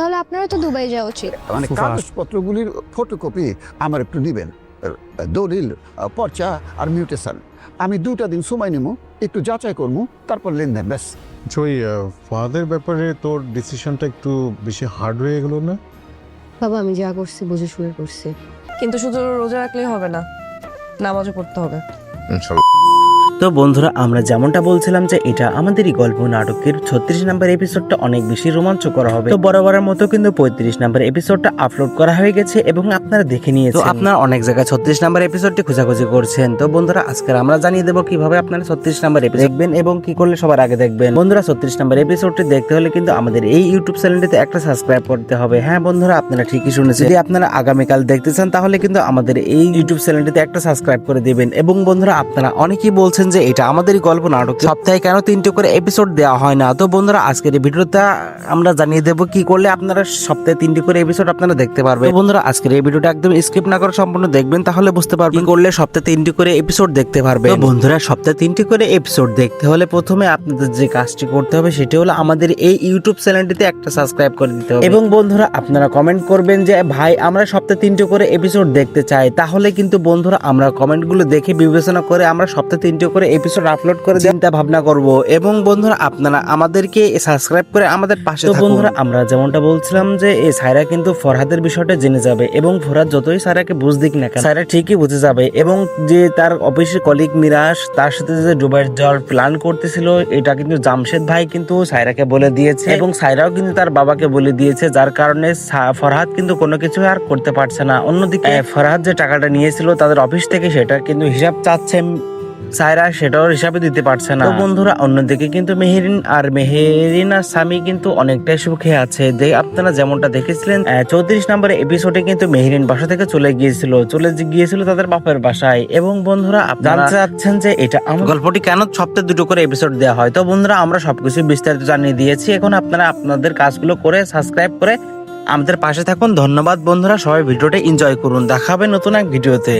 তাহলে আপনারও তো দুবাই যাওয়া উচিত। মানে সুভাষ। কাগজপত্রগুলির ফটোকপি আমার একটু দিবেন, দলিল, পর্চা আর মিউটেশন। আমি 2টা দিন সময় নেবো, একটু যাচাই করবো, তারপর লেনদেন ব্যাস। ওই ফাদার ব্যাপারে তোর ডিসিশনটা একটু বেশি হার্ড হয়ে গেল না? বাবা আমি যা করছি বুঝে শুয়ে করছি। কিন্তু শুধু রোজা রাখলেই হবে না, নামাজও পড়তে হবে। তো বন্ধুরা, আমরা যেমনটা বলছিলাম যে এটা আমাদেরই গল্প নাটকের 36 নম্বর এপিসোডটা অনেক বেশি রোমাঞ্চকর হবে। তো বরাবরের মতো কিন্তু 35 নম্বর এপিসোডটা আপলোড করা হয়ে গেছে এবং আপনারা দেখে নিয়েছেন। তো আপনারা অনেক জায়গায় 36 নম্বর এপিসোডটি খোঁজাখুঁজি করছেন। তো বন্ধুরা, আজকে আমরা জানিয়ে দেবো কিভাবে আপনারা 36 নম্বর এপিসোড দেখবেন এবং কি করলে সবার আগে দেখবেন। বন্ধুরা, 36 নম্বর এপিসোডটি দেখতে হলে কিন্তু আমাদের এই ইউটিউব চ্যানেলটিতে একটা সাবস্ক্রাইব করতে হবে। হ্যাঁ বন্ধুরা, আপনারা ঠিকই শুনেছেন। যদি আপনারা আগামীকাল দেখতে চান তাহলে কিন্তু আমাদের এই ইউটিউব চ্যানেলটিতে একটা সাবস্ক্রাইব করে দিবেন। এবং বন্ধুরা, আপনারা অনেকেই বলছেন যে এটা আমাদেরই গল্প নাটক, সপ্তাহে কেন 3টে করে এপিসোড দেওয়া হয় না। তো বন্ধুরা, আজকের এই ভিডিওটা আমরা জানিয়ে দেবো কি করলে আপনারা সপ্তাহে 3টে করে এপিসোড আপনারা দেখতে পারবেন। তো বন্ধুরা, আজকের এই ভিডিওটা একদম স্কিপ না করে সম্পূর্ণ দেখবেন, তাহলে বুঝতে পারবেন কি করলে সপ্তাহে 3টে করে এপিসোড দেখতে পারবেন। তো বন্ধুরা, সপ্তাহে 3টে করে এপিসোড দেখতে হলে প্রথমে আপনাদের যে কাজটি করতে হবে সেটি হলো আমাদের এই ইউটিউব চ্যানেলটিতে একটা সাবস্ক্রাইব করে দিতে হবে। এবং বন্ধুরা, আপনারা কমেন্ট করবেন যে ভাই আমরা সপ্তাহে 3টে করে এপিসোড দেখতে চাই। তাহলে কিন্তু বন্ধুরা আমরা কমেন্টগুলো দেখে বিবেচনা করে আমরা সপ্তাহে 3টে করে এপিসোড আপলোড করে চিন্তা ভাবনা করব। এবং বন্ধুরা, আপনারা আমাদেরকে সাবস্ক্রাইব করে আমাদের পাশে থাকুন। বন্ধুরা, আমরা যেমনটা বলছিলাম যে এই সায়রা কিন্তু ফরহাদের বিষয়টা জেনে যাবে এবং ফরহাদ যতই সায়রাকে বুঝ দিক না কেন সায়রা ঠিকই বুঝে যাবে। এবং যে তার অফিসের কলিগ মিরাজ তার সাথে যে দুবাই যাওয়ার প্ল্যান করতেছিল এটা কিন্তু জামশেদ ভাই কিন্তু সায়রাকে বলে দিয়েছে এবং সায়রাও কিন্তু তার বাবাকে বলে দিয়েছে, যার কারণে ফরহাদ কিন্তু কোনো কিছু আর করতে পারছে না। অন্যদিকে ফরহাদ যে টাকাটা নিয়েছিল তাদের অফিস থেকে সেটা কিন্তু হিসাব চাচ্ছে সায়রা, সেটাও হিসাবে দিতে পারছে না। তো বন্ধুরা, অন্যদিকে কিন্তু মেহেরিন আর স্বামী কিন্তু অনেকটাই সুখে আছে। আপনারা যেমনটা দেখেছিলেন 34 নম্বরের এপিসোডে কিন্তু মেহেরিন বাসা থেকে চলে গিয়েছিল তাদের বাপের বাসায়। এবং বন্ধুরা, আপনারা জানতে চাচ্ছেন যে এটা আমার গল্পটি কেন সপ্তাহে 2টো করে এপিসোড দেওয়া হয়। তো বন্ধুরা, আমরা সবকিছু বিস্তারিত জানিয়ে দিয়েছি। এখন আপনারা আপনাদের কাজগুলো করে সাবস্ক্রাইব করে আমাদের পাশে থাকুন। ধন্যবাদ বন্ধুরা, সবাই ভিডিওটা এনজয় করুন। দেখা হবে নতুন এক ভিডিওতে।